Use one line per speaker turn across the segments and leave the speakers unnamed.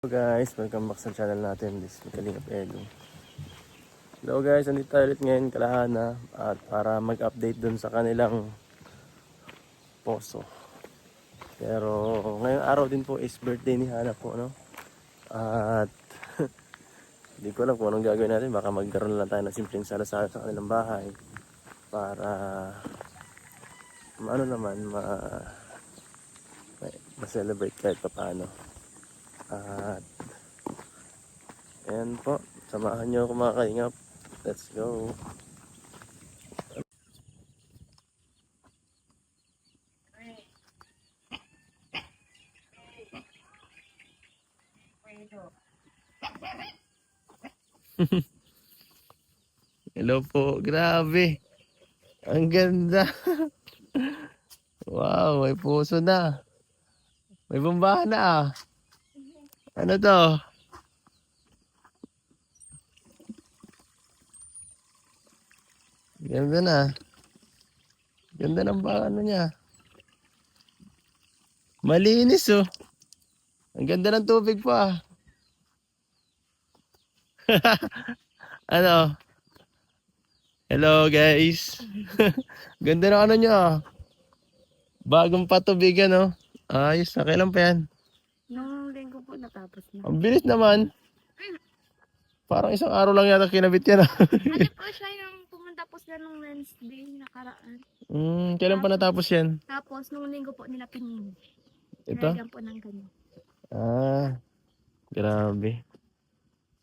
Hello guys, welcome back sa channel natin. This is Kalingap Edu. Hello guys, andito tayo ulit ngayon Kalahana at para mag-update dun sa kanilang poso. Pero ngayong araw din po is birthday ni Hana po, no? At hindi ko alam kung anong gagawin natin. Baka magkaroon lang tayo ng simpleng sala-sala sa kanilang bahay para ano naman ma-celebrate kahit pa paano. At ayan po, samahan nyo ako mga kalingap. Let's go. Hello po, grabe. Ang ganda. Wow, may puso na. May bombahan na ah. Ano to? Ganda na. Ganda ng ano niya. Malinis oh. Ang ganda ng tubig pa. Ano? Hello guys. Ganda ng ano niya. Bagong patubigan oh. Ayos na. Kailan pa yan?
Nung linggo po natapos na.
Ang bilis naman. Parang isang araw lang yata kinabit yan ah.
Ano po siya yung pumunta po sila nung Wednesday nakaraan.
Kailan pa natapos yan?
Tapos nung linggo po nila pinili.
Ito?
Nilagyan po ng ganyan.
Grabe.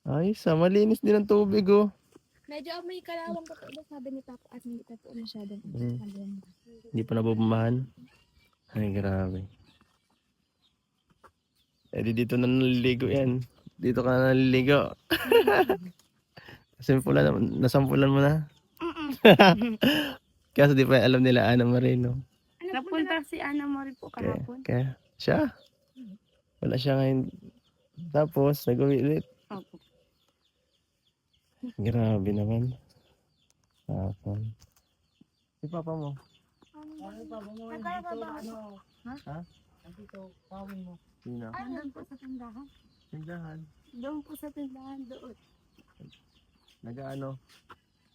Ayos ah. Malinis din ang tubig oh.
Medyo may kalawang po po sabi ni Papa at hindi pa po masyadong maganda.
Hindi pa nabubumbahan. Ay, grabe. Eh, dito na naliligo yan. Dito ka na naliligo. Nasampulan mo na. Kasi di pa alam nila Ana Marino.
Napunta si Ana Mori po kahapon.
Kaya, siya. Wala siya ngayon. Tapos, nag-uwi ulit.
Opo.
Grabe naman. Tapos. Si Papa mo. Ha?
Andito, kawin mo.
Sino?
Doon po sa tindahan.
Tindahan.
Doon po sa tindahan doon.
Nag-ano?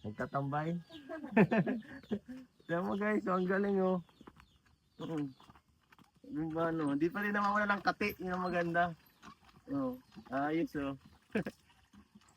Nagtatambay. Tignan mo guys, ang galing oh. Yung ba ano, hindi pa rin nawawala ng kati, yun ang maganda. Oh, ayos oh.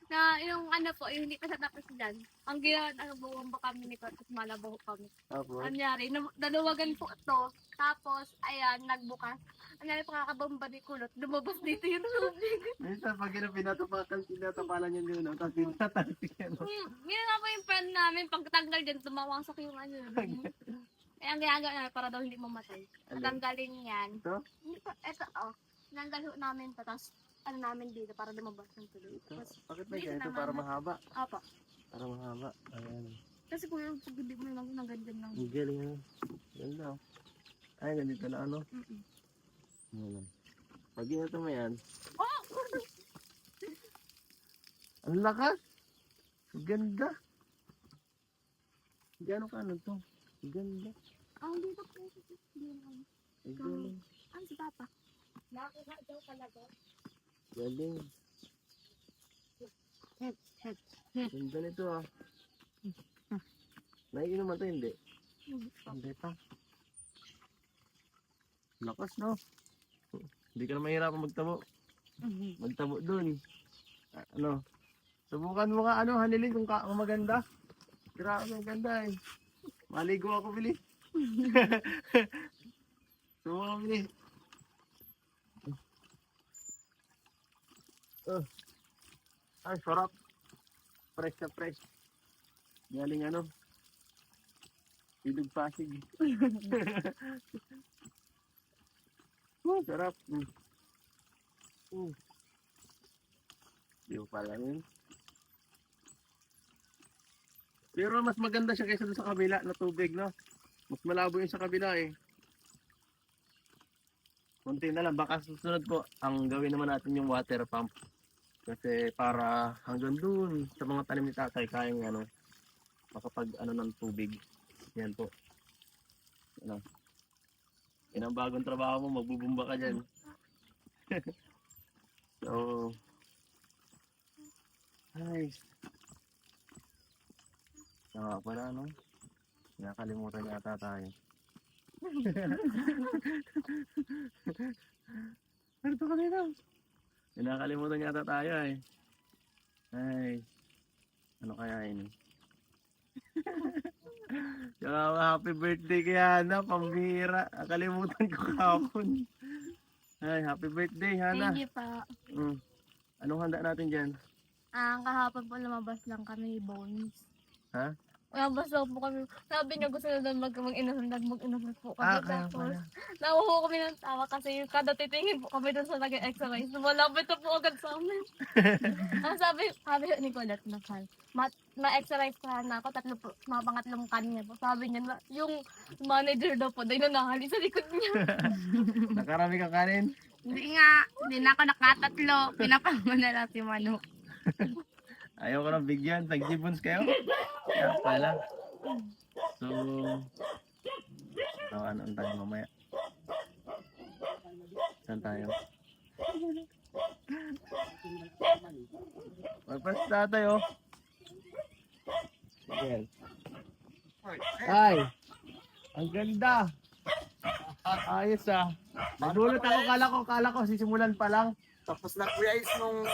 Na yung ano po, yung hindi pa sa tapos dyan. Ang ginawa, bumaba kami ni Cortez, malabaho kami.
Tapos,
Anyari, dalawagan po ito. Tapos, ayan, nagbukas. Anyari, pakakabamba ni Kulot. Lumabas dito yung tubig.
minsan pag pinatapalan yun yun, tapos pinatapalan yun.
Yun nga po yung plan namin. Pagtanggal dyan, tumawangsak yung ano. Eh, ang ginagawa namin para daw hindi mamatay. Tanggalin yan.
Ito?
Hindi pa, eto, oh. Tinanggal ho namin ito. Tapos, ano namin dito para lumabas ng tuloy. Tapos,
Bakit may
dito
ganito
naman
para
na-
mahaba?
Opo.
Para mahaba. Ayan.
Kasi kung yung pag hindi mo lang ganyan lang.
Ang galing ano. Ganda oh. Ay, ganito na ano.
Mm-mm.
Ayan. Pag ginito mo yan,
Oh!
ang lakas. Ang ganda. Gano'n ka ano to? Ang ganda.
Ang dito po. Hindi lang.
Ang galing.
Ano si Papa? Nakuha daw talaga.
Galing. Ganda nito ah. Naiinom mo ito hindi? Hindi pa. Lakas no? Hindi ka na mahirapan magtabo. Magtabo dun. Ano? Subukan mo nga ano, Hanilin kung maganda. Grabe ang ganda eh. Maligo ako bilis. Subukan ako bilis. Ay, sarap. Fresh na fresh. Galing ano? Ilog Pasig. Sarap. Di ko pala yun. Pero mas maganda siya kaysa doon sa kabila na tubig, no? Mas malabo yung sa kabila eh. Kunti na lang. Baka susunod po, ang gawin naman natin yung water pump. Kasi para hanggang doon sa mga tanim ni tatay, kayang ano, makapag ano ng tubig. Yan po. Ano? Yan ang bagong trabaho mo, magbubumba ka dyan. So, guys. Saka pala no. Nakalimutan yata tayo. Ano to kanina? Nakalimutan yata tayo eh. Ay. Ano kaya yun? Happy birthday kay Hana, pambira. Nakalimutan ko kahapon. Ay, happy birthday Hana.
Thank you pa.
Anong handa natin dyan?
Kahapon po lumabas lang kami, Bones.
Ha?
Lumabas lang po kami. Sabi niya gusto na doon mag-inasal po kami.
Kaya
Tapos,
pala.
nakuha kami ng tawa kasi kada titingin po kami doon sa nag-exercise. Malapit na po agad sa amin. sabi ni Colette na ma-exercise ka na ako, mga pangatlong kanya po. Sabi niya na, yung manager daw po, dahil nanahali sa likod niya.
Nakarami kang kanin?
Hindi na ako nakatatlo. Pinapama na lang si Manu.
Ayaw ko nang bigyan. Tag-gibbons kayo? Kaya pala. So, ano tayo mamaya? Saan tayo? Magpasta tayo. Ay! Ang ganda! Ayos ah. Nagulat ako, kala ko sisimulan pa lang.
Tapos na kuya is nung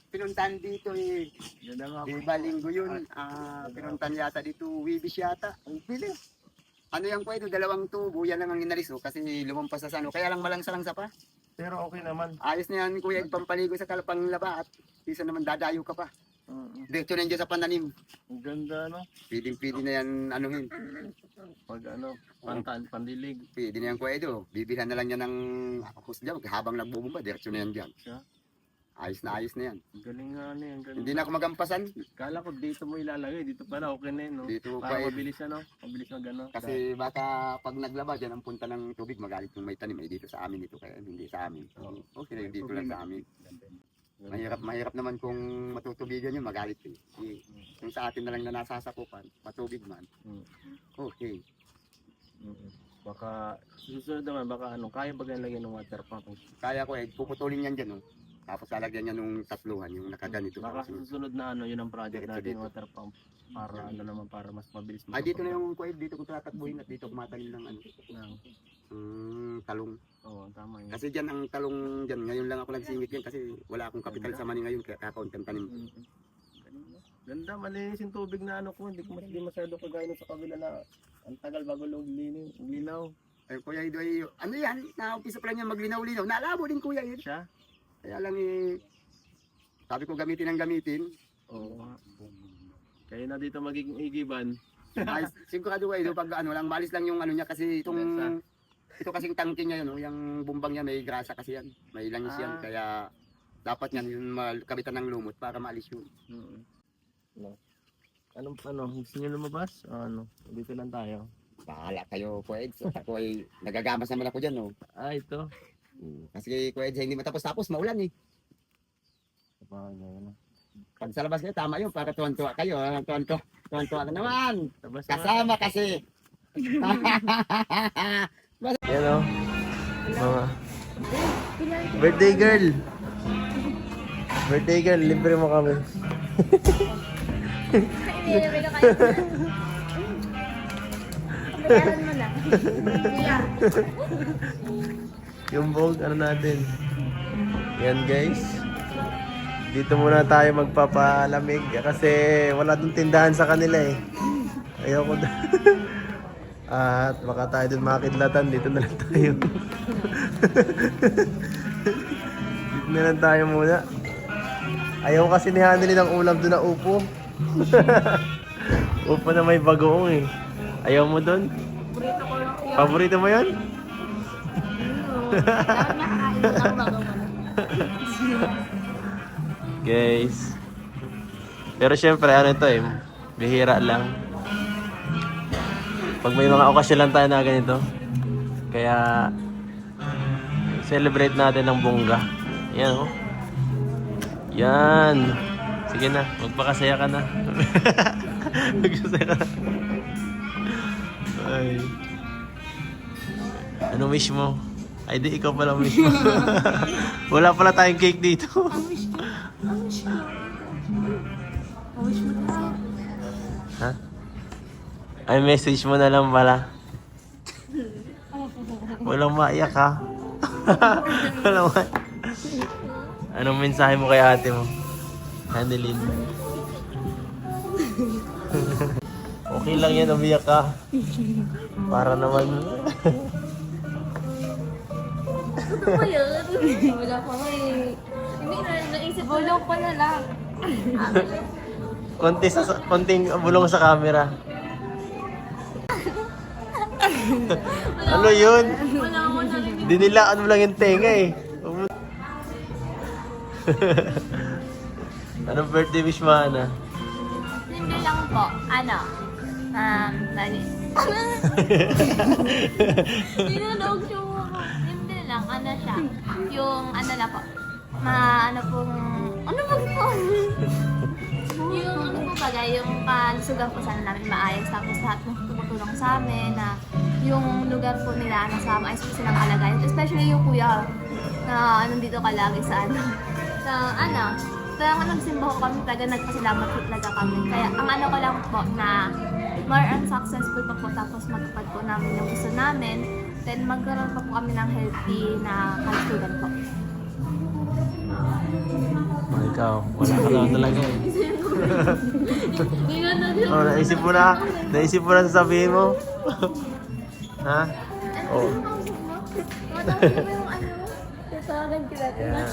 pinuntahan dito eh.
Ganda nga po.
Diba linggo yun, pinuntahan yata dito, Wibis yata. Ang pili. Ano yan kuya ito, 2 tubo, yan lang ang inalis kasi lumampas sa sano. Kaya lang malansa-langsa pa.
Pero okay naman.
Ayos na yan kuya, pampaligo sa kalapang laba at isa naman dadayo ka pa. Dito na dyan sa pananim.
Ang ganda no?
Pwede na yan anuhin.
Pag pandilig.
Pwede na yan kuya ito. Bibilhan na lang yan ng akos dyan. Habang nagbubumba, diretso na yan dyan.
Siya?
Ayos na yan.
Ang galing nga ano ang galing.
Hindi na ako magampasan.
Kala ko dito mo ilalagay, dito pala okay na yun no?
Dito
Para
pa
mabilis ano? Mabilis na gano'n.
Kasi baka pag naglaba dyan ang punta ng tubig, magalit yung may tanim ay dito sa amin ito kaya hindi sa amin. Okay na yun, dito lang sa amin. Mahirap naman kung matutubigan yun, magalit eh. Yung sa atin na lang na nasasakupan, matubig man. Okay.
Baka susunod naman baka kaya ba lagyan ng water pump?
Kaya ko puputulin yan dyan tapos lalagyan niya nung tatluhan, yung nakaganito.
Baka susunod na yun ang project
Diretso
natin,
dito.
water pump para para mas mabilis.
Ay dito na yung dito ko tatakbuhin at dito kumatanim ng talong.
Oo, tama yun.
Kasi dyan ang talong dyan, ngayon lang ako nagsingit yan kasi wala akong kapital sa money ngayon kaya kakaunting tanim.
Ganda, malinis yung tubig na ko, hindi masyado kagaya sa kabila na ang tagal bago linaw.
Ay kuya Ido ay ano yan, naumpisa pa lang yan maglinaw-linaw. Naalabo din kuya yun.
Siya?
Kaya lang sabi ko gamitin.
Oo. Kaya na dito magiging igiban.
Ay, sigurado kayo pag lang malis lang yung niya kasi ito kasing tangke niya yun, yung bumbang niya may grasa kasi yan. May langis yan kaya dapat yan yung kabitan ng lumot para maalis yun.
Gusto niyo lumabas? Dito lang tayo.
Bahala kayo, Kuya Eds. Ako ay nagagamas naman ako dyan,
Ito.
Kasi Kuya Eds, hindi matapos maulan eh. Pag sa labas kayo, tama yun, para tuwan-tuwa kayo. Tuwan-tuwa na naman. Kasama kasi.
Yan o. Mga birthday girl. Birthday girl, libre mo kami.
Hindi na kayo. Bayaran mo na.
Yung vlog, natin. Yan guys. Dito muna tayo magpapalamig kasi wala dong tindahan sa kanila eh. Ayoko na. At baka tayo dun makidlatan, dito na lang tayo. Dito na lang tayo muna. Ayaw kasi ni Haneli ng ulam doon na upo. Upo na may bagoong eh. Ayaw mo doon? Paborito mo yun? Guys. Pero syempre bihira lang. Pag may mga okasyon lang tayo na ganito. Kaya celebrate natin ng bongga. Yan oh. Yan. Sige na, magpakasaya ka na. Magpakasaya ka na. Ay. Ano wish mo? Ay di, ikaw pala wish mo. Wala pala tayong cake dito. Ay, message mo na lang pala. Walang maiyak ha. Walang maiyak. Anong mensahe mo kay ate mo? Handelin. Okay lang yan, umiyak ka. Para naman.
Ano ba yun? Wala pa nga eh. Hindi na, naisip ko. Bulong pa na lang.
Konting bulong sa camera. Ano yun?
Wala ako narinig.
Dinilaan mo lang yung tenga eh. Anong birthday wish mo, Ana?
Hindi lang po. Ano? Nani? Tinanong siya mo. Hindi lang. Ano siya? Yung ano lang po. Ano pong... Ano ba ito? Yung ano po bagay, yung kalusugan po sana namin maayos. Tapos lahat ng tumutulong sa amin na yung lugar po nila nasa maayos po silang kalagayan. Especially yung kuya na nandito ka lagi sa ano. Sa ano, talagang nagsimba ko kami, talaga nagpasalamat po talaga kami. Kaya ang ano ko lang po na more and successful pa po tapos matupad po namin yung gusto namin. Then magkaroon pa po kami ng healthy na kalusugan po.
Ikaw, wala ka naman talaga eh. Oh, naisip mo na sasabihin mo? Ha? Oh.
Matapos mo yung ano, sasagan kita. Yes.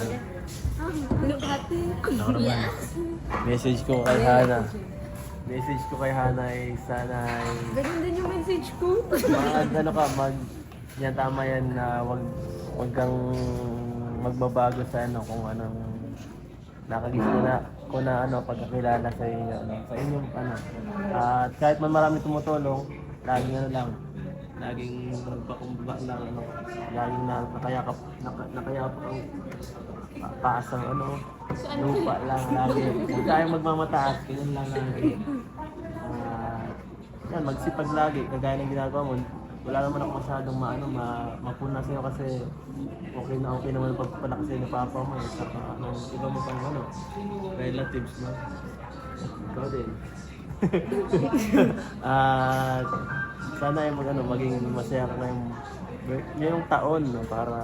Message ko kay Hana. Message ko kay Hana ay sana ay...
Ganun din yung message ko.
ano ka, yan tama yan na wag kang magbabago sa ano kung anong nakagis ko na ano pagkakilala sa inyo ano, sa inyong ano. At kahit man marami tumutulong, laging ano lang, laging magpakumbaba lang ano, laging nakayakap ang taas ng ano, lupa lang lagi. Huwag tayong magmamataas, ganyan lang lagi. Yan, magsipag lagi, kagaya ng ginagawa mo. Wala naman ako masyadong mapuna sa'yo kasi okay naman ang pagpapalaki sa'yo ng papa mo. Saka iba mo pang ano, relatives mo. Ikaw din. At sana ay maging masaya ka ngayong taon no, para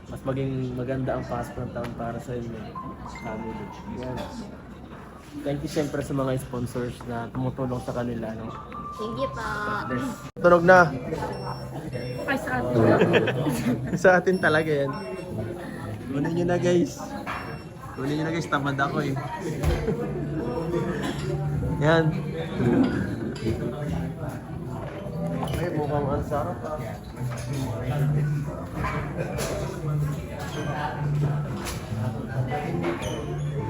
mas maging maganda ang Pasko ng taon para sa inyo, family. Yan. Thank you siyempre sa mga sponsors na tumutulong sa kanila. No?
Thank you pa.
Tunog na.
Ay, sa atin.
Sa atin talaga yan. Kunin nyo na guys. Kunin nyo na guys, tamad ako eh. Yan. Ay, mukhang ang sarap ah.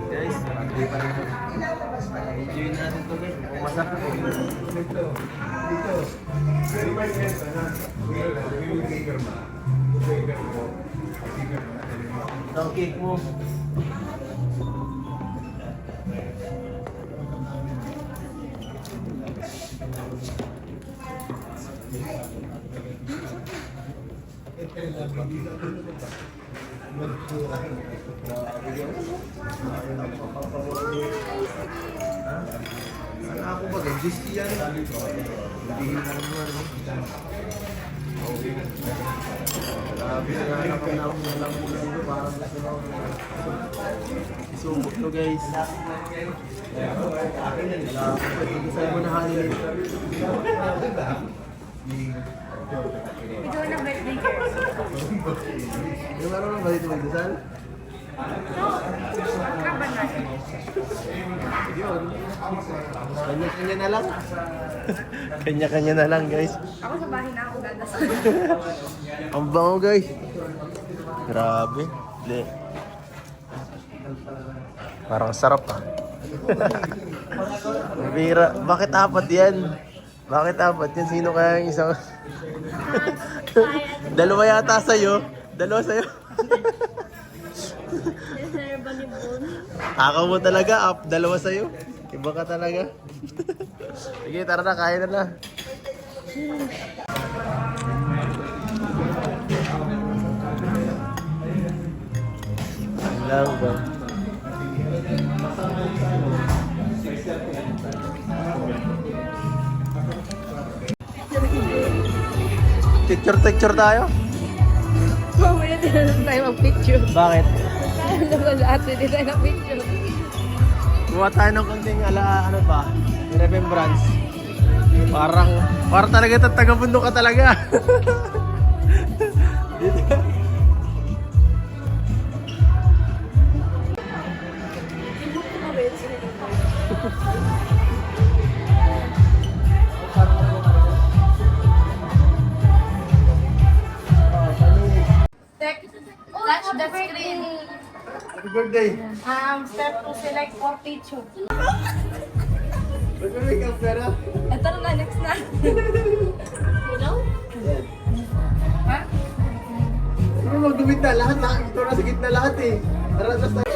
Guys, enjoy pa rin ito. Enjoy natin ito guys. Kung masarap ito ang cake mo. Sana ako ba? Gandis yan. Hindi na naman. Grabe na hanap na ako ng lang muna dito. Parang gusto na ako. Isubok to guys. Isay mo na halin.
Ikaw na birthday girl.
Yung ano lang ba dito magdasal? Yun. Kanya-kanya na lang. Kanya-kanya na lang guys.
Ako sa bahay na ako dadasal.
Ang bango guys. Grabe. Hindi. Parang sarap ah. Mabira. Bakit apat yan? Bakit apat yan? Sino kaya yung isang... Dalawa yata sa'yo. Dalawa sa'yo. Takaw mo talaga. Dalawa sa'yo. Iba ka talaga. Sige, tara na. Kain na. Lang ba? Picture tayo?
Mamaya din na tayo mag-picture.
Bakit?
Tayo naman lahat din tayo mag-picture.
Buha tayo ng konting ano ba? Remembrance. Parang talaga taga-bundok ka talaga. Dito.
Touch the screen.
Happy birthday.
Step to select for picture.
Mag-make up ka na?
Ito na, next na.
Yan. Hindi mo magdumit na lahat. Ito na sa gitna lahat eh. Tara tayo.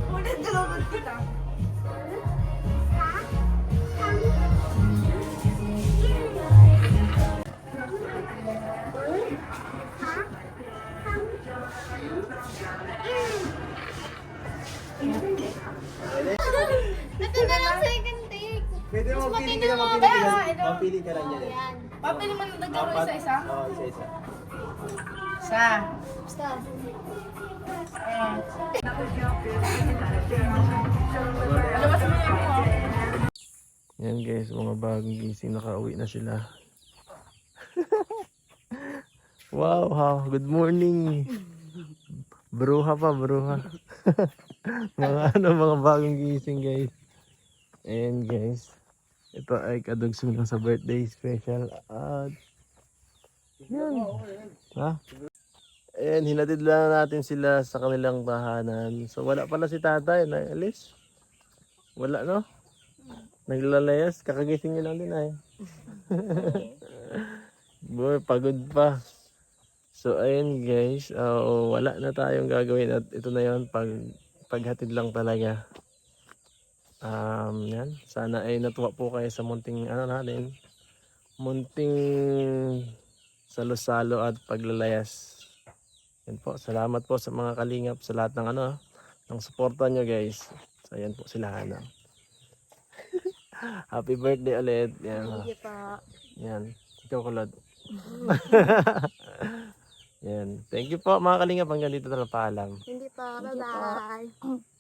Ulit dalawang kita.
Ito na lang second take.
Pwede mo mapili ka na, mapili ka lang yan.
Papili mo na dagdag isa-isa?
Oo, isa-isa.
Isa.
Basta.
Alabas mo yan mo.
Yan guys, mga bagong gising, nakauwi na sila. Wow, good morning. Bruha pa, bruha. mga bagong gising guys. And guys, ito ay kadugsong lang sa birthday special. At yan. Ha? And hinatid lang natin sila sa kanilang tahanan. So wala pala si tatay, naalis. Wala no? Naglalayas, kakagising niya lang din ay. Boy, pagod pa. So ayun guys, wala na tayong gagawin at ito na yon, paghatid lang talaga. Yan, sana ay natuwa po kayo sa munting natin, munting salo-salo at paglalayas. Yan po, salamat po sa mga kalingap sa lahat ng ng suporta nyo guys. So ayan po sila Hana. Happy birthday ulit. Yan.
Sige pa.
Yan. Ikaw kulad. Yan. Thank you po mga kalingap. Hanggang dito na lang, paalam.
Hindi pa. Bye-bye.